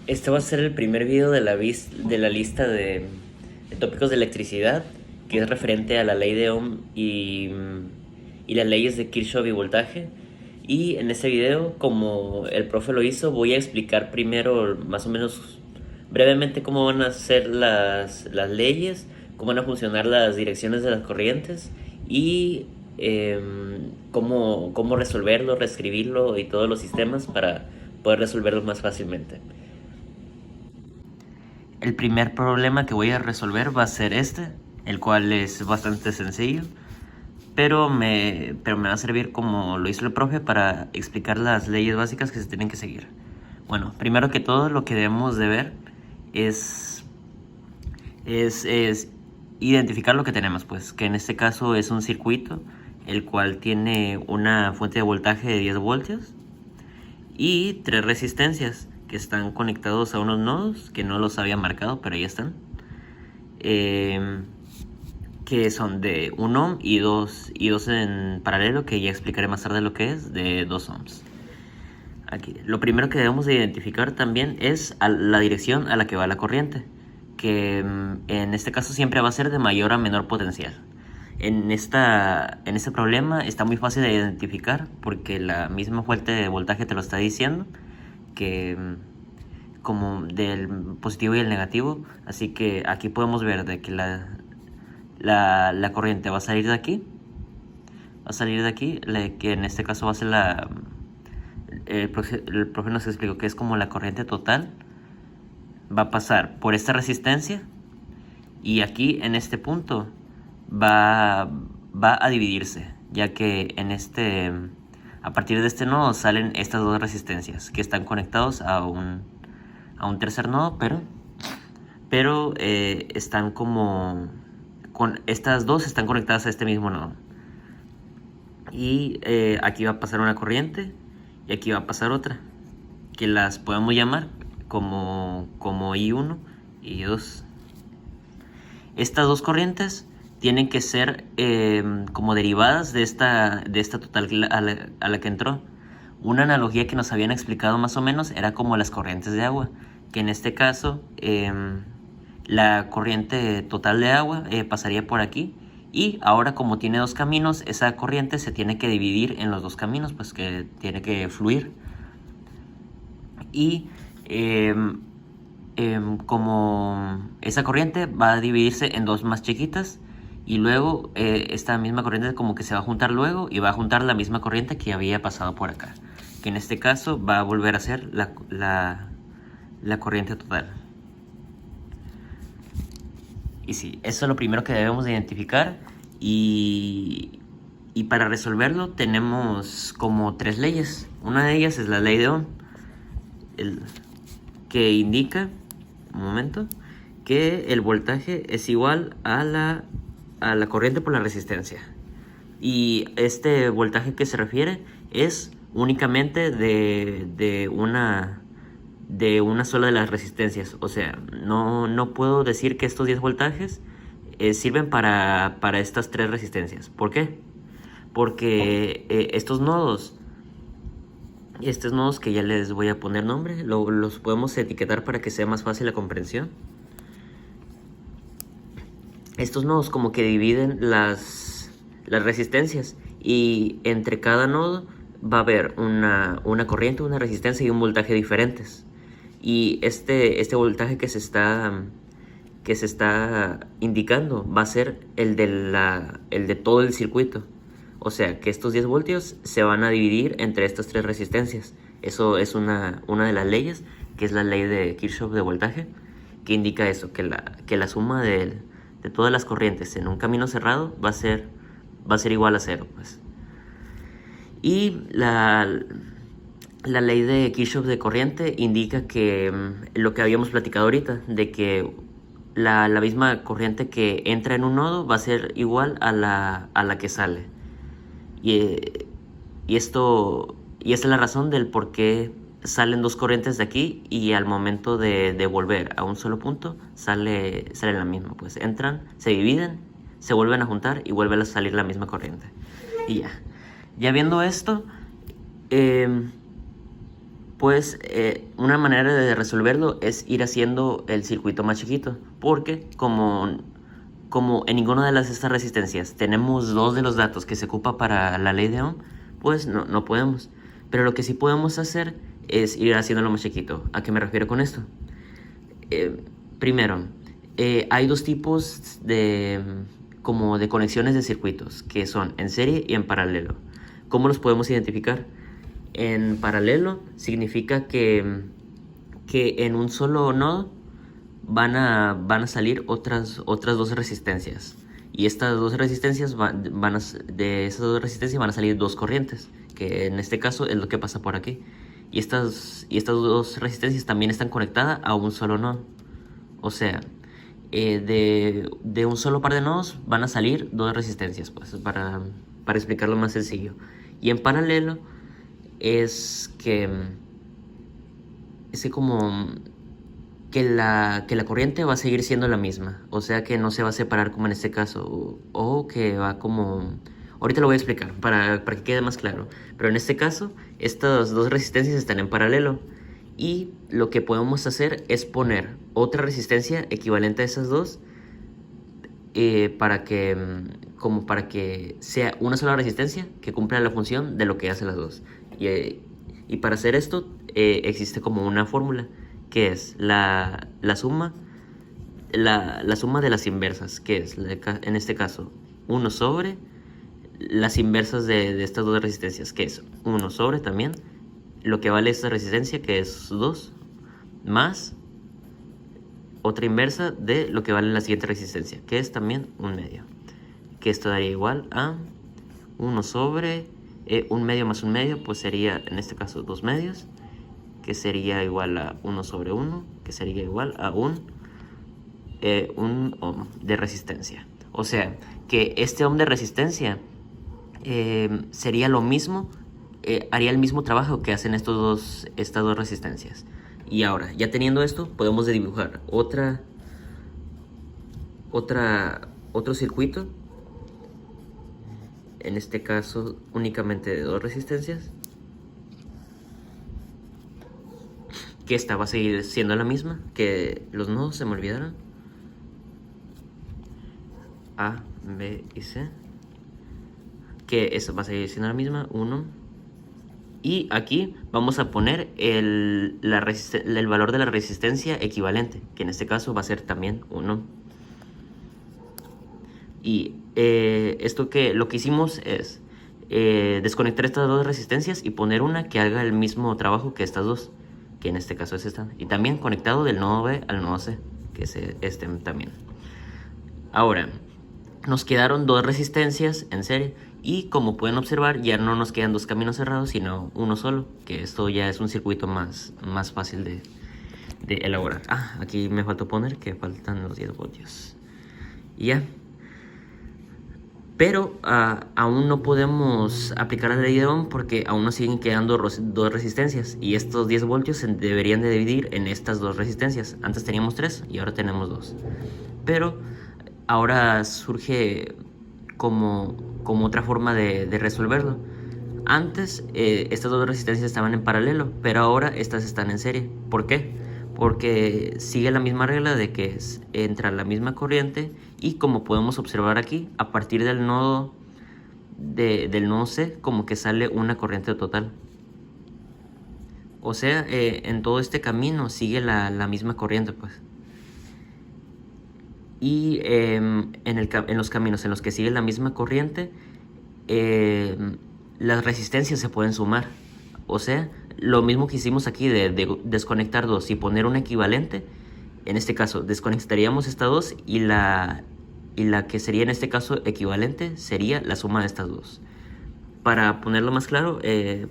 Este va a ser el primer video de de la lista de tópicos de electricidad, que es referente a la ley de Ohm y las leyes de Kirchhoff y voltaje. Y en este video, como el profe lo hizo, voy a explicar primero más o menos brevemente cómo van a ser las leyes, cómo van a funcionar las direcciones de las corrientes y cómo resolverlo, reescribirlo y todos los sistemas para poder resolverlo más fácilmente. El primer problema que voy a resolver va a ser este, el cual es bastante sencillo, pero me va a servir como lo hizo el profe para explicar las leyes básicas que se tienen que seguir. Bueno, primero que todo lo que debemos de ver es, es identificar lo que tenemos, pues que en este caso es un circuito el cual tiene una fuente de voltaje de 10 voltios y tres resistencias que están conectados a unos nodos que no los había marcado, pero ahí están. Que son de 1 ohm y dos en paralelo, que ya explicaré más tarde lo que es, de 2 ohms. Aquí. Lo primero que debemos de identificar también es la dirección a la que va la corriente, que en este caso siempre va a ser de mayor a menor potencial. En este problema está muy fácil de identificar porque la misma fuente de voltaje te lo está diciendo, que como del positivo y el negativo. Así que aquí podemos ver de que la corriente va a salir de aquí, que en este caso va a ser el profe nos explicó que es como la corriente total, va a pasar por esta resistencia y aquí en este punto va a dividirse, ya que a partir de este nodo salen estas dos resistencias que están conectados a un tercer nodo, pero están como estas dos están conectadas a este mismo nodo. Y aquí va a pasar una corriente y aquí va a pasar otra, que las podemos llamar como I1 y I2. Estas dos corrientes tienen que ser como derivadas de esta total a la que entró. Una analogía que nos habían explicado más o menos era como las corrientes de agua, que en este caso la corriente total de agua pasaría por aquí, y ahora como tiene dos caminos, esa corriente se tiene que dividir en los dos caminos, pues que tiene que fluir. Y como esa corriente va a dividirse en dos más chiquitas, y luego esta misma corriente como que se va a juntar luego y va a juntar la misma corriente que había pasado por acá, que en este caso va a volver a ser la corriente total. Y sí, eso es lo primero que debemos de identificar, y para resolverlo tenemos como tres leyes. Una de ellas es la ley de Ohm, que indica, un momento, que el voltaje es igual a la corriente por la resistencia. Y este voltaje que se refiere es únicamente de una sola de las resistencias. O sea, no puedo decir que estos 10 voltajes sirven para estas tres resistencias. ¿Por qué? Porque estos nodos que ya les voy a poner nombre, los podemos etiquetar para que sea más fácil la comprensión. Estos nodos como que dividen las resistencias, y entre cada nodo va a haber una corriente, una resistencia y un voltaje diferentes. Y este voltaje que se está indicando va a ser el de todo el circuito. O sea que estos 10 voltios se van a dividir entre estas tres resistencias. Eso es una de las leyes, que es la ley de Kirchhoff de voltaje, que indica eso, que la suma de todas las corrientes en un camino cerrado va a ser igual a cero, pues. Y la ley de Kirchhoff de corriente indica que lo que habíamos platicado ahorita, de que la misma corriente que entra en un nodo va a ser igual a la que sale. Y esta es la razón del por qué salen dos corrientes de aquí, y al momento de volver a un solo punto sale la misma. Pues entran, se dividen, se vuelven a juntar y vuelve a salir la misma corriente. Y ya viendo esto, Pues una manera de resolverlo es ir haciendo el circuito más chiquito, porque como en ninguna de estas resistencias tenemos dos de los datos que se ocupa para la ley de Ohm, pues no podemos. Pero lo que sí podemos hacer es ir haciéndolo más chiquito. ¿A qué me refiero con esto? Primero, hay dos tipos como de conexiones de circuitos, que son en serie y en paralelo. ¿Cómo los podemos identificar? En paralelo significa que en un solo nodo van a salir otras dos resistencias. Y estas dos resistencias de esas dos resistencias van a salir dos corrientes, que en este caso es lo que pasa por aquí. Y estas dos resistencias también están conectadas a un solo nodo. O sea, de un solo par de nodos van a salir dos resistencias, pues, para explicarlo más sencillo. Y en paralelo es que como que la corriente va a seguir siendo la misma, o sea que no se va a separar como en este caso, o que va como... Ahorita lo voy a explicar para que quede más claro, pero en este caso estas dos resistencias están en paralelo y lo que podemos hacer es poner otra resistencia equivalente a esas dos para que sea una sola resistencia que cumpla la función de lo que hacen las dos. Y para hacer esto existe como una fórmula que es la suma de las inversas, que es en este caso 1 sobre las inversas de estas dos resistencias, que es 1 sobre también lo que vale esta resistencia, que es 2, más otra inversa de lo que vale la siguiente resistencia, que es también 1/2, que esto daría igual a 1 sobre 1/2 más 1/2, pues sería en este caso 2/2, que sería igual a 1 sobre 1, que sería igual a un ohm de resistencia. O sea, que este ohm de resistencia sería lo mismo, haría el mismo trabajo que hacen estas dos resistencias. Y ahora, ya teniendo esto, podemos dibujar otro circuito, en este caso únicamente de dos resistencias, que esta va a seguir siendo la misma, que los nodos se me olvidaron, A, B y C, que esta va a seguir siendo la misma, 1, y aquí vamos a poner el valor de la resistencia equivalente, que en este caso va a ser también 1. Y lo que hicimos es desconectar estas dos resistencias y poner una que haga el mismo trabajo que estas dos, que en este caso es esta, y también conectado del nodo B al nodo C, que es este también. Ahora, nos quedaron dos resistencias en serie, y como pueden observar, ya no nos quedan dos caminos cerrados, sino uno solo, que esto ya es un circuito más fácil de elaborar. Aquí me faltó poner que faltan los 10 voltios. Y ya. Pero aún no podemos aplicar la ley de Ohm porque aún nos siguen quedando dos resistencias, y estos 10 voltios se deberían de dividir en estas dos resistencias. Antes teníamos 3 y ahora tenemos 2. Pero ahora surge como otra forma de resolverlo. Antes estas dos resistencias estaban en paralelo, pero ahora estas están en serie. ¿Por qué? Porque sigue la misma regla de que entra la misma corriente, y como podemos observar aquí, a partir del nodo del nodo C como que sale una corriente total. O sea, en todo este camino sigue la misma corriente, pues. Y en los caminos en los que sigue la misma corriente, las resistencias se pueden sumar. O sea, lo mismo que hicimos aquí de desconectar dos y poner un equivalente. En este caso, desconectaríamos estas dos, y la que sería en este caso equivalente sería la suma de estas dos. Para ponerlo más claro,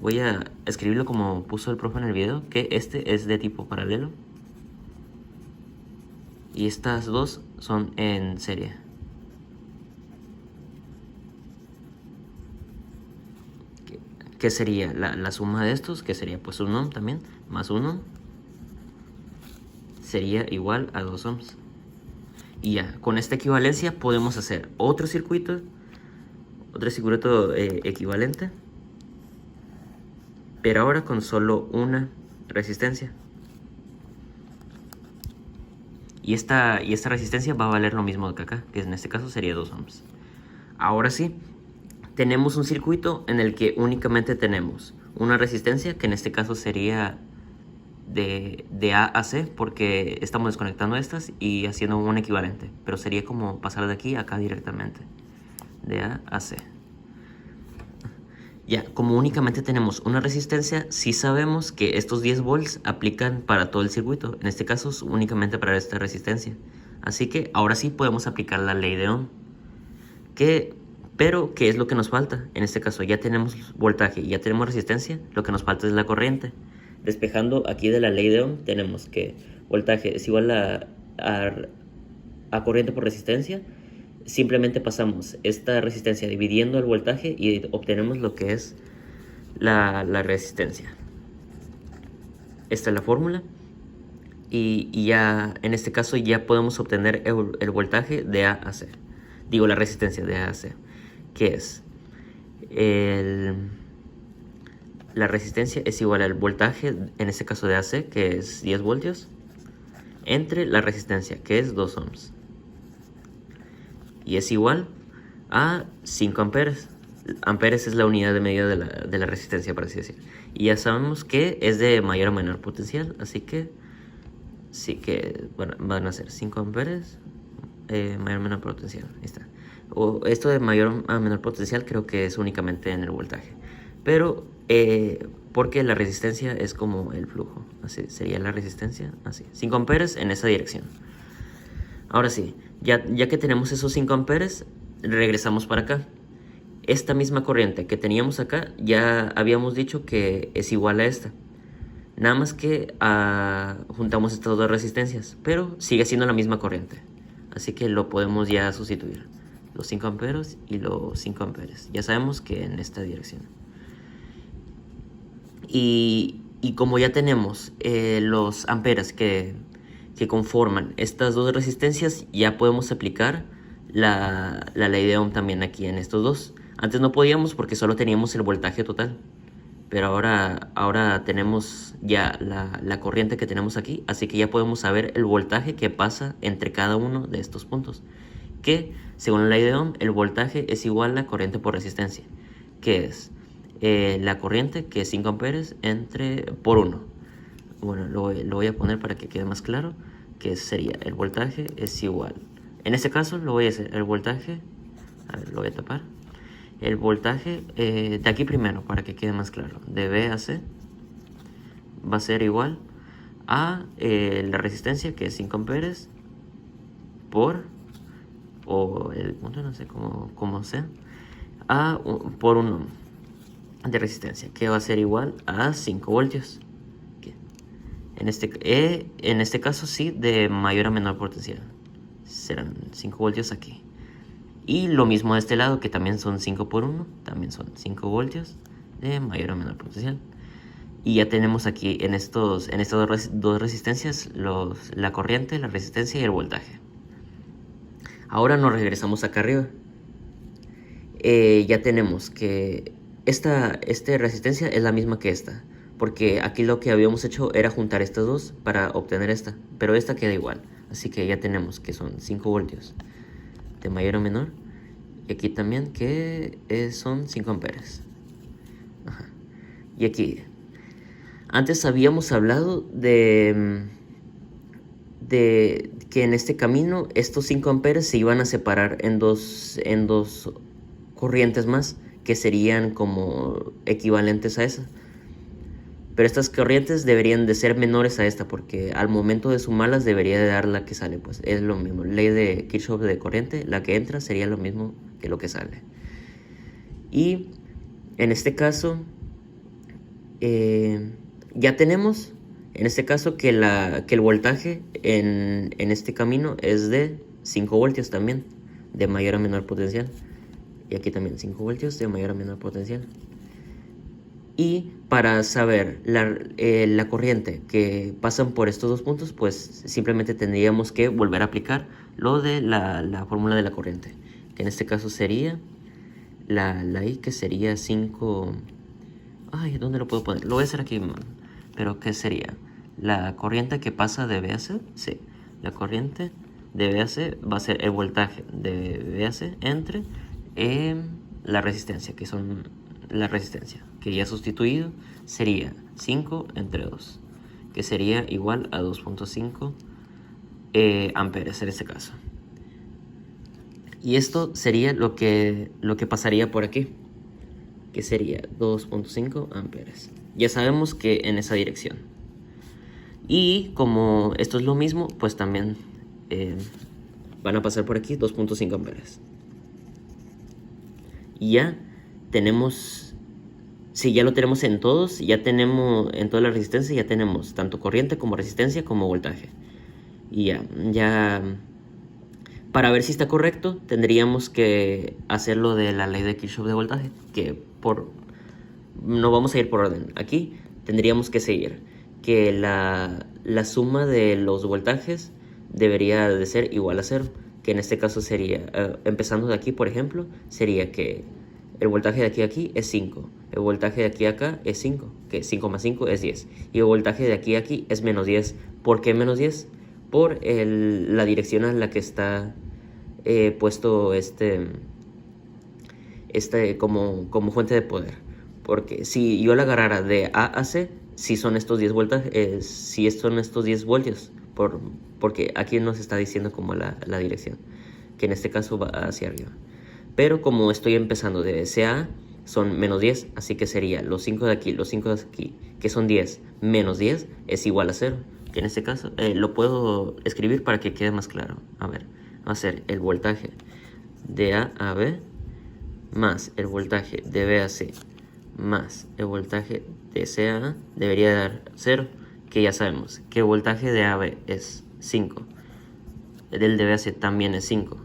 voy a escribirlo como puso el profe en el video, que este es de tipo paralelo y estas dos son en serie. ¿Qué sería la suma de estos? Que sería pues 1 ohm también, más 1 sería igual a 2 ohms. Y ya, con esta equivalencia podemos hacer otro circuito equivalente, pero ahora con solo una resistencia. Y esta resistencia va a valer lo mismo que acá, que en este caso sería 2 ohms. Ahora sí, tenemos un circuito en el que únicamente tenemos una resistencia, que en este caso sería de A a C, porque estamos desconectando estas y haciendo un equivalente. Pero sería como pasar de aquí a acá directamente, de A a C. Ya, como únicamente tenemos una resistencia, sí sabemos que estos 10 volts aplican para todo el circuito. En este caso, únicamente para esta resistencia. Así que ahora sí podemos aplicar la ley de Ohm. Pero, ¿qué es lo que nos falta? En este caso, ya tenemos voltaje y ya tenemos resistencia. Lo que nos falta es la corriente. Despejando aquí de la ley de Ohm, tenemos que voltaje es igual a corriente por resistencia. Simplemente pasamos esta resistencia dividiendo el voltaje y obtenemos lo que es la resistencia. Esta es la fórmula. Y ya en este caso ya podemos obtener el voltaje de A a C. Digo, la resistencia de A a C. Que es la resistencia es igual al voltaje, en este caso de AC, que es 10 voltios, entre la resistencia, que es 2 ohms. Y es igual a 5 amperes. Amperes es la unidad de medida de la resistencia, por así decir. Y ya sabemos que es de mayor o menor potencial, así que sí que bueno, van a ser 5 amperes, mayor o menor potencial. Ahí está. Esto de mayor a menor potencial creo que es únicamente en el voltaje. Pero porque la resistencia es como el flujo. Así sería la resistencia, así. 5 amperes en esa dirección. Ahora sí, ya que tenemos esos 5 amperes, regresamos para acá. Esta misma corriente que teníamos acá, ya habíamos dicho que es igual a esta. Nada más que juntamos estas dos resistencias, pero sigue siendo la misma corriente. Así que lo podemos ya sustituir. Los 5 amperes y los 5 amperes. Ya sabemos que en esta dirección. Y como ya tenemos los amperes que conforman estas dos resistencias, ya podemos aplicar la ley de Ohm también aquí en estos dos. Antes no podíamos porque solo teníamos el voltaje total, pero ahora tenemos ya la corriente que tenemos aquí, así que ya podemos saber el voltaje que pasa entre cada uno de estos puntos, que según la ley de Ohm el voltaje es igual a corriente por resistencia, que es la corriente, que es 5 amperes, por 1. Bueno, lo voy a poner para que quede más claro, que sería el voltaje es igual. En este caso lo voy a hacer, el voltaje, a ver, lo voy a tapar. El voltaje de aquí primero, para que quede más claro, de B a C, va a ser igual a la resistencia, que es 5 amperes, o el punto, no sé cómo sea, por 1 de resistencia, que va a ser igual a 5 voltios. En este caso sí, de mayor a menor potencial. Serán 5 voltios aquí. Y lo mismo de este lado, que también son 5 por 1. También son 5 voltios de mayor a menor potencial. Y ya tenemos aquí en estas dos resistencias la corriente, la resistencia y el voltaje. Ahora nos regresamos acá arriba. Ya tenemos que esta resistencia es la misma que esta, porque aquí lo que habíamos hecho era juntar estas dos para obtener esta, pero esta queda igual. Así que ya tenemos que son 5 voltios de mayor a menor, y aquí también que son 5 amperes. Ajá. Y aquí antes habíamos hablado de que en este camino estos 5 amperes se iban a separar en dos corrientes más, que serían como equivalentes a esa. Pero estas corrientes deberían de ser menores a esta, porque al momento de sumarlas debería de dar la que sale. Pues es lo mismo, ley de Kirchhoff de corriente, la que entra sería lo mismo que lo que sale. Y en este caso ya tenemos, en este caso, que el voltaje en este camino es de 5 voltios también, de mayor a menor potencial. Y aquí también 5 voltios de mayor a menor potencial. Y para saber la corriente que pasan por estos dos puntos, pues simplemente tendríamos que volver a aplicar lo de la fórmula de la corriente, que en este caso sería la I, que sería 5... Ay, ¿dónde lo puedo poner? Lo voy a hacer aquí. pero ¿qué sería? La corriente que pasa de B a C, sí, la corriente de B a C va a ser el voltaje de B a C entre la resistencia, que son la resistencia, que ya sustituido sería 5 entre 2, que sería igual a 2.5 amperes en este caso. Y esto sería lo que pasaría por aquí, que sería 2.5 amperes. Ya sabemos que en esa dirección. Y como esto es lo mismo, pues también van a pasar por aquí 2.5 amperes. Y ya tenemos, si ya lo tenemos en todos, ya tenemos en toda la resistencia, ya tenemos tanto corriente como resistencia como voltaje. Y ya para ver si está correcto, tendríamos que hacerlo de la ley de Kirchhoff de voltaje, que no vamos a ir por orden. Aquí tendríamos que seguir que la suma de los voltajes debería de ser igual a 0, que en este caso sería, empezando de aquí por ejemplo, sería que el voltaje de aquí a aquí es 5, el voltaje de aquí a acá es 5, que 5 más 5 es 10, y el voltaje de aquí a aquí es menos 10. ¿Por qué menos 10? Por la dirección a la que está puesto como fuente de poder. Porque si yo la agarrara de A a C, si son estos 10 voltajes, si son estos 10 voltios, porque aquí nos está diciendo como la dirección, que en este caso va hacia arriba. Pero como estoy empezando de C a A, son menos 10, así que sería los 5 de aquí, los 5 de aquí, que son 10, menos 10 es igual a 0. Que en este caso lo puedo escribir para que quede más claro. A ver, va a ser el voltaje de A a B más el voltaje de B a C más el voltaje de C a A debería dar 0, que ya sabemos que el voltaje de A a B es 5, el de B a C también es 5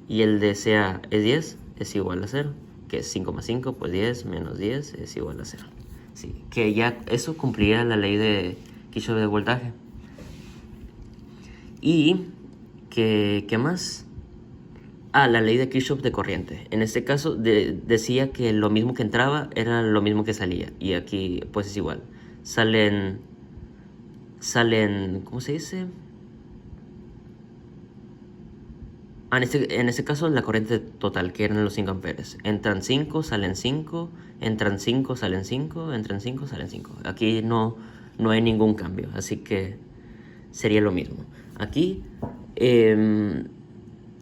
y el de C a A es 10, es igual a 0, que es 5 más 5, pues 10 menos 10 es igual a 0. Sí, que ya eso cumpliría la ley de Kirchhoff de voltaje. Y ¿qué más? La ley de Kirchhoff de corriente. En este caso decía que lo mismo que entraba era lo mismo que salía. Y aquí pues es igual. Salen, ¿cómo se dice? En este caso la corriente total, que eran los 5 amperes. Entran 5, salen 5, entran 5, salen 5, entran 5, salen 5. Aquí no hay ningún cambio, así que sería lo mismo. Aquí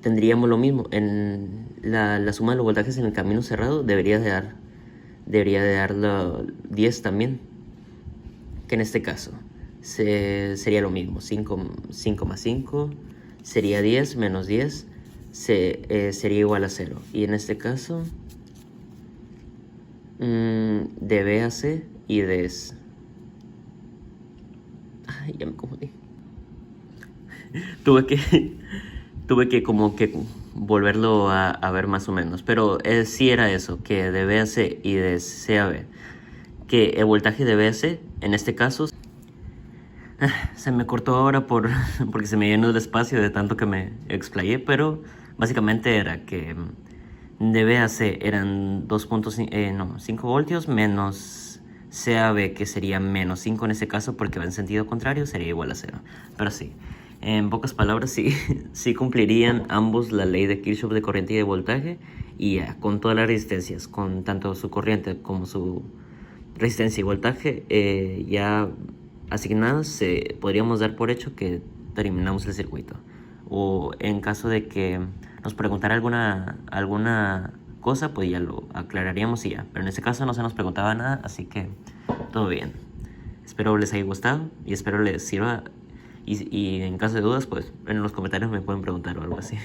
tendríamos lo mismo. En la suma de los voltajes en el camino cerrado debería de dar 10 también, que en este caso sería lo mismo. 5 más 5 sería 10, menos 10 sería igual a 0. Y en este caso de B a C y de S. Ay, ya me confundí. tuve que como que volverlo a ver más o menos, pero sí era eso, que de B a C y de C a B, que el voltaje de B a C en este caso se me cortó ahora porque se me llenó el espacio de tanto que me explayé, pero básicamente era que de B a C eran 5 voltios menos C a B, que sería menos 5 en ese caso, porque va en sentido contrario, sería igual a 0. Pero sí, en pocas palabras, sí cumplirían ambos la ley de Kirchhoff de corriente y de voltaje, y ya, con todas las resistencias, con tanto su corriente como su resistencia y voltaje ya asignadas, podríamos dar por hecho que terminamos el circuito. O en caso de que nos preguntara alguna cosa, pues ya lo aclararíamos y ya. Pero en este caso no se nos preguntaba nada, así que todo bien. Espero les haya gustado y espero les sirva. Y en caso de dudas, pues en los comentarios me pueden preguntar o algo así.